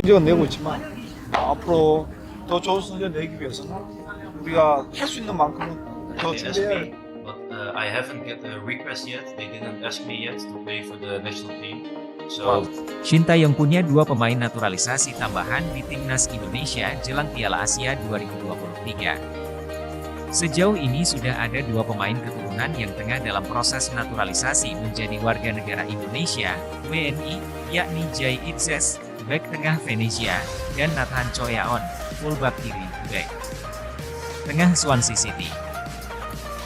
성적은 내고 있지만 앞으로 더 좋은 성적 내기 위해서는 우리가 할 수 있는 만큼은 더 They asked 준비해야 me, but I haven't get a request yet. They didn't ask me yet to play for the national team. So Shin Tae-yong punya dua pemain naturalisasi tambahan di timnas Indonesia jelang Piala Asia 2023. Sejauh ini sudah ada dua pemain keturunan yang tengah dalam proses naturalisasi menjadi warga negara Indonesia, WNI, yakni Jay Itzes, bek tengah Venezia, dan Nathan Choyaon, fullback kiri, bek tengah Swansea City.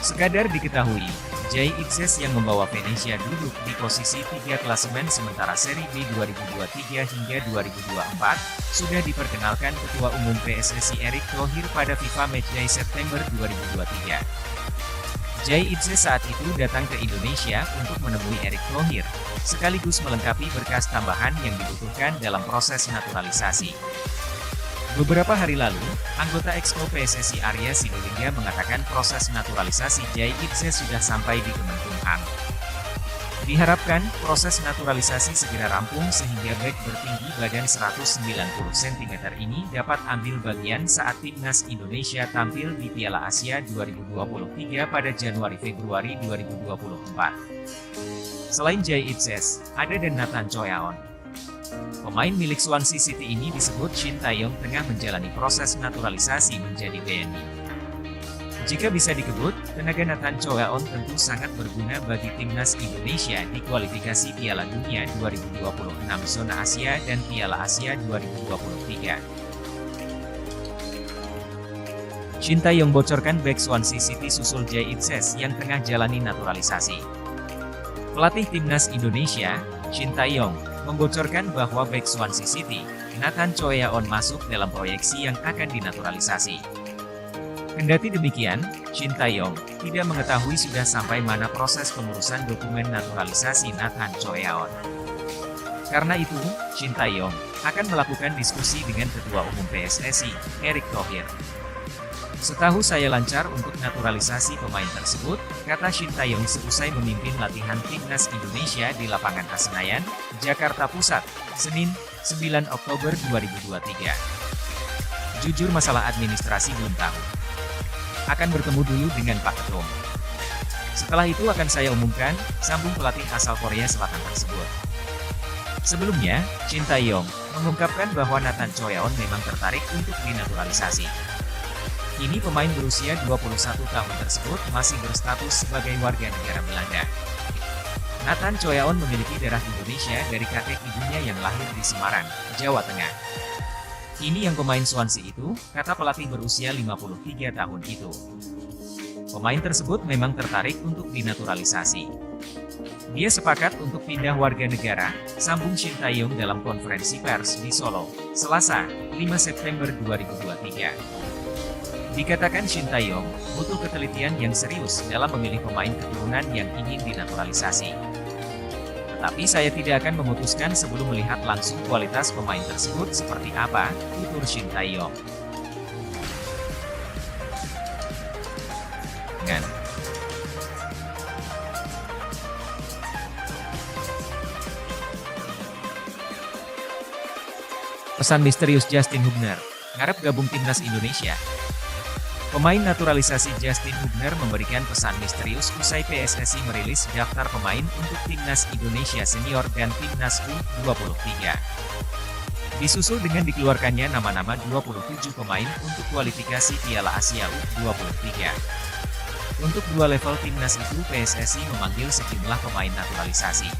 Sekadar diketahui, Jay Itzes yang membawa Venezia duduk di posisi 3 klasemen sementara seri B 2023 hingga 2024, sudah diperkenalkan Ketua Umum PSSI Erick Thohir pada FIFA Matchday September 2023. Jay Itzes saat itu datang ke Indonesia untuk menemui Erick Thohir, sekaligus melengkapi berkas tambahan yang dibutuhkan dalam proses naturalisasi. Beberapa hari lalu, anggota Exco PSSI Arya Sinulinga mengatakan proses naturalisasi Jay Itzes sudah sampai di Kemenkumham. Diharapkan, proses naturalisasi segera rampung sehingga bek bertinggi badan 190 cm ini dapat ambil bagian saat timnas Indonesia tampil di Piala Asia 2023 pada Januari-Februari 2024. Selain Jay Itzes, ada dan Nathan Choyaon. Pemain milik Swansea City ini disebut Shin Tae-yong tengah menjalani proses naturalisasi menjadi WNI. Jika bisa dikebut, tenaga Nathan Choyaon tentu sangat berguna bagi timnas Indonesia di kualifikasi Piala Dunia 2026 Zona Asia dan Piala Asia 2023. Shin Tae-yong bocorkan bek Swansea City susul Jay Itzes yang tengah jalani naturalisasi. Pelatih timnas Indonesia, Shin Tae-yong, membocorkan bahwa bek Swansea City, Nathan Choyaon masuk dalam proyeksi yang akan dinaturalisasi. Kendati demikian, Shin Tae-yong tidak mengetahui sudah sampai mana proses pengurusan dokumen naturalisasi Nathan Choyaon. Karena itu, Shin Tae-yong akan melakukan diskusi dengan Ketua Umum PSSI, Erick Thohir. Setahu saya lancar untuk naturalisasi pemain tersebut, kata Shin Tae-yong seusai memimpin latihan timnas Indonesia di lapangan Senayan, Jakarta Pusat, Senin, 9 Oktober 2023. Jujur masalah administrasi belum tahu. Akan bertemu dulu dengan Pak Ketum. Setelah itu akan saya umumkan, sambung pelatih asal Korea Selatan tersebut. Sebelumnya, Shin Tae-yong mengungkapkan bahwa Nathan Choyaon memang tertarik untuk dinaturalisasi. Kini pemain berusia 21 tahun tersebut masih berstatus sebagai warga negara Belanda. Nathan Choyaon memiliki darah Indonesia dari kakek ibunya yang lahir di Semarang, Jawa Tengah. Ini yang pemain Swansea itu, kata pelatih berusia 53 tahun itu. Pemain tersebut memang tertarik untuk dinaturalisasi. Dia sepakat untuk pindah warga negara, sambung Shin Tae-yong dalam konferensi pers di Solo, Selasa, 5 September 2023. Dikatakan Shin Tae-yong butuh ketelitian yang serius dalam memilih pemain keturunan yang ingin dinaturalisasi. Tetapi saya tidak akan memutuskan sebelum melihat langsung kualitas pemain tersebut seperti apa, tutur Shin Tae-yong. Pesan misterius Justin Hubner, ngarep gabung timnas Indonesia. Pemain naturalisasi Justin Hubner memberikan pesan misterius usai PSSI merilis daftar pemain untuk timnas Indonesia senior dan timnas U23. Disusul dengan dikeluarkannya nama-nama 27 pemain untuk kualifikasi Piala Asia U23. Untuk dua level timnas itu PSSI memanggil sejumlah pemain naturalisasi.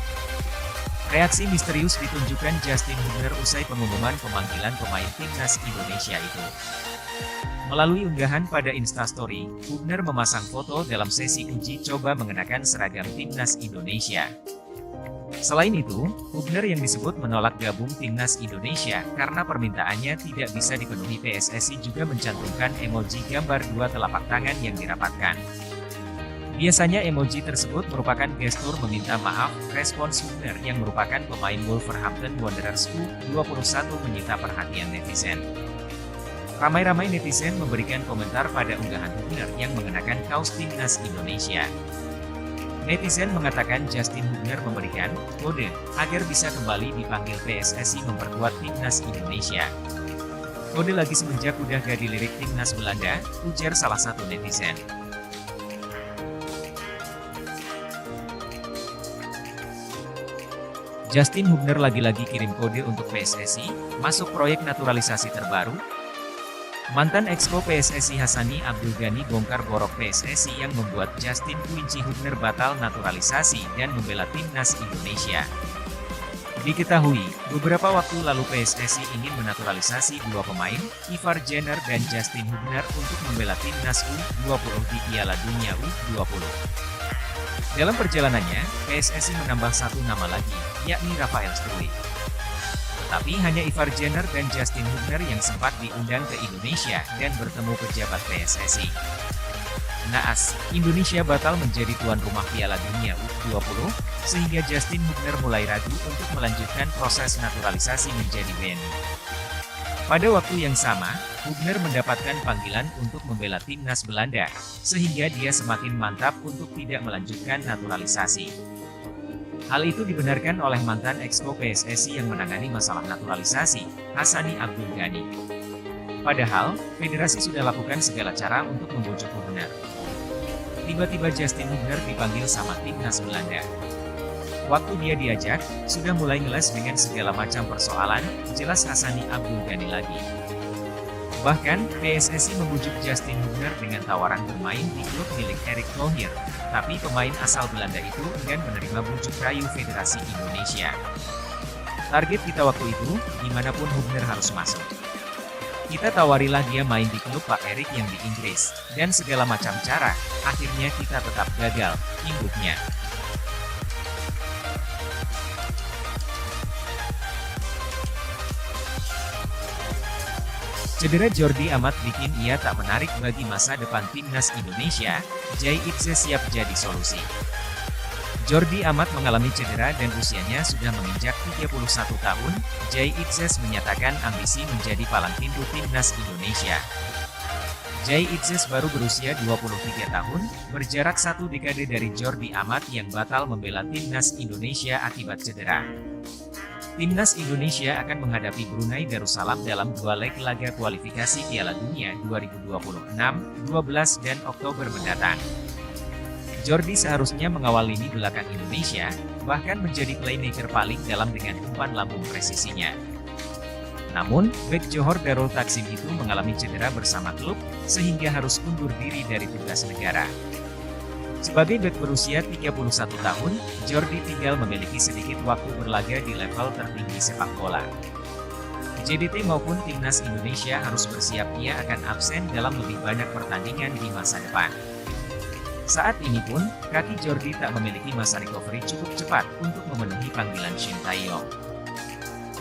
Reaksi misterius ditunjukkan Justin Hubner usai pengumuman pemanggilan pemain timnas Indonesia itu. Melalui unggahan pada Instastory, Hubner memasang foto dalam sesi uji coba mengenakan seragam timnas Indonesia. Selain itu, Hubner yang disebut menolak gabung timnas Indonesia karena permintaannya tidak bisa dipenuhi PSSI juga mencantumkan emoji gambar dua telapak tangan yang dirapatkan. Biasanya emoji tersebut merupakan gestur meminta maaf, respons Hubner yang merupakan pemain Wolverhampton Wanderers U21 menyita perhatian netizen. Ramai-ramai netizen memberikan komentar pada unggahan Hubner yang mengenakan kaos timnas Indonesia. Netizen mengatakan Justin Hubner memberikan kode agar bisa kembali dipanggil PSSI memperkuat timnas Indonesia. Kode lagi semenjak udah gak dilirik timnas Belanda, ujar salah satu netizen. Justin Hubner lagi-lagi kirim kode untuk PSSI, masuk proyek naturalisasi terbaru. Mantan Exco PSSI Hassani Abdul Ghani bongkar borok PSSI yang membuat Justin Quincy Hubner batal naturalisasi dan membela timnas Indonesia. Diketahui, beberapa waktu lalu PSSI ingin menaturalisasi dua pemain, Ivar Jenner dan Justin Hubner untuk membela timnas U20 di Piala Dunia U20. Dalam perjalanannya, PSSI menambah satu nama lagi, yakni Rafael Struijk. Tapi hanya Ivar Jenner dan Justin Hubner yang sempat diundang ke Indonesia dan bertemu pejabat PSSI. Naas, Indonesia batal menjadi tuan rumah Piala Dunia U20, sehingga Justin Hubner mulai ragu untuk melanjutkan proses naturalisasi menjadi WNI. Pada waktu yang sama, Hubner mendapatkan panggilan untuk membela timnas Belanda, sehingga dia semakin mantap untuk tidak melanjutkan naturalisasi. Hal itu dibenarkan oleh mantan Exco PSSI yang menangani masalah naturalisasi, Hassani Abdul Ghani. Padahal, federasi sudah lakukan segala cara untuk membujuk Hubner. Tiba-tiba Justin Hubner dipanggil sama timnas Belanda. Waktu dia diajak, sudah mulai ngeles dengan segala macam persoalan, jelas Hassani Abdul Ghani lagi. Bahkan, PSSI membujuk Justin Hubner dengan tawaran bermain di klub milik Erick Thohir, tapi pemain asal Belanda itu enggan menerima bujuk rayu Federasi Indonesia. Target kita waktu itu, dimanapun Hubner harus masuk. Kita tawarilah dia main di klub Pak Erick yang di Inggris, dan segala macam cara, akhirnya kita tetap gagal, imbuhnya. Cedera Jordi Amat bikin ia tak menarik bagi masa depan timnas Indonesia, Jay Itzes siap jadi solusi. Jordi Amat mengalami cedera dan usianya sudah menginjak 31 tahun, Jay Itzes menyatakan ambisi menjadi palang pintu timnas Indonesia. Jay Itzes baru berusia 23 tahun, berjarak satu dekade dari Jordi Amat yang batal membela timnas Indonesia akibat cedera. Timnas Indonesia akan menghadapi Brunei Darussalam dalam dua leg laga kualifikasi Piala Dunia 2026, 12 dan Oktober mendatang. Jordi seharusnya mengawal lini belakang Indonesia, bahkan menjadi playmaker paling dalam dengan umpan lambung presisinya. Namun, bek Johor Darul Taksim itu mengalami cedera bersama klub, sehingga harus undur diri dari tugas negara. Sebagai bek berusia 31 tahun, Jordi tinggal memiliki sedikit waktu berlaga di level tertinggi sepak bola. JDT maupun timnas Indonesia harus bersiap ia akan absen dalam lebih banyak pertandingan di masa depan. Saat ini pun, kaki Jordi tak memiliki masa recovery cukup cepat untuk memenuhi panggilan Shin Tae-yong.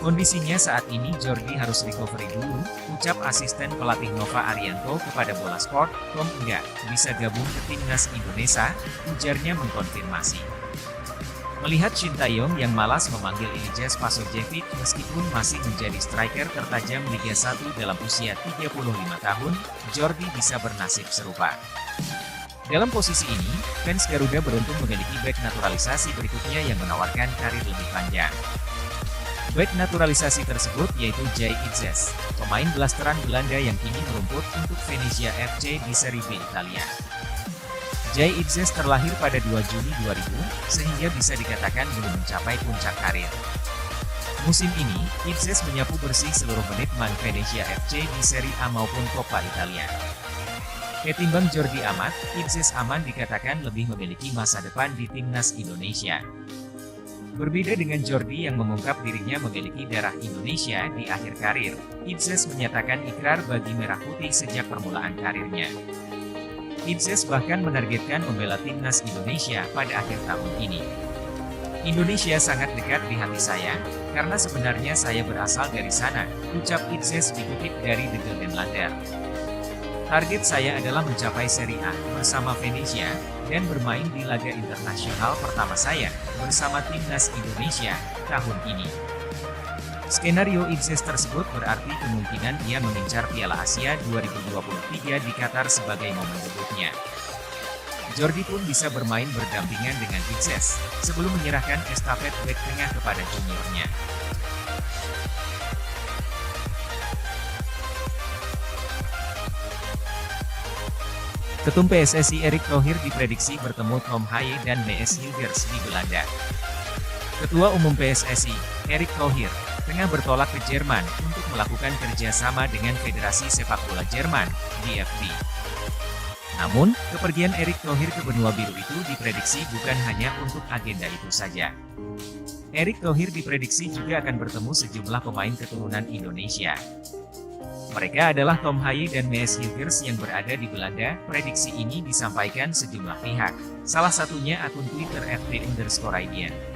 Kondisinya saat ini Jordi harus recovery dulu, ucap asisten pelatih Nova Arianto kepada Bola Sport, enggak bisa gabung ke timnas Indonesia, ujarnya mengkonfirmasi. Melihat Shin Tae-yong yang malas memanggil Ilias Pasojevic meskipun masih menjadi striker tertajam Liga 1 dalam usia 35 tahun, Jordi bisa bernasib serupa. Dalam posisi ini, fans Garuda beruntung memiliki bek naturalisasi berikutnya yang menawarkan karir lebih panjang. Bek naturalisasi tersebut yaitu Jay Itzes, pemain blasteran Belanda yang kini merumput untuk Venezia FC di Serie B Italia. Jay Itzes terlahir pada 2 Juni 2000, sehingga bisa dikatakan belum mencapai puncak karir. Musim ini, Itzes menyapu bersih seluruh menit main Venezia FC di Serie A maupun Coppa Italia. Ketimbang Jordi Amat, Itzes aman dikatakan lebih memiliki masa depan di timnas Indonesia. Berbeda dengan Jordi yang mengungkap dirinya memiliki darah Indonesia di akhir karir, Itzes menyatakan ikrar bagi Merah Putih sejak permulaan karirnya. Itzes bahkan menargetkan membela timnas Indonesia pada akhir tahun ini. Indonesia sangat dekat di hati saya, karena sebenarnya saya berasal dari sana, ucap Itzes dikutip dari The Gelderlander. Target saya adalah mencapai Serie A bersama Venezia, dan bermain di laga internasional pertama saya bersama timnas Indonesia tahun ini. Skenario Itzes tersebut berarti kemungkinan ia mengincar Piala Asia 2023 di Qatar sebagai momen debutnya. Jordi pun bisa bermain berdampingan dengan Itses, sebelum menyerahkan estafet bek tengah kepada juniornya. Ketum PSSI Erick Thohir diprediksi bertemu Tom Haye dan Mees Hilgers di Belanda. Ketua Umum PSSI, Erick Thohir, tengah bertolak ke Jerman untuk melakukan kerjasama dengan Federasi Sepak Bola Jerman, DFB. Namun, kepergian Erick Thohir ke benua biru itu diprediksi bukan hanya untuk agenda itu saja. Erick Thohir diprediksi juga akan bertemu sejumlah pemain keturunan Indonesia. Mereka adalah Tom Haye dan Mees Hilgers yang berada di Belanda. Prediksi ini disampaikan sejumlah pihak, salah satunya akun Twitter @d_IDN.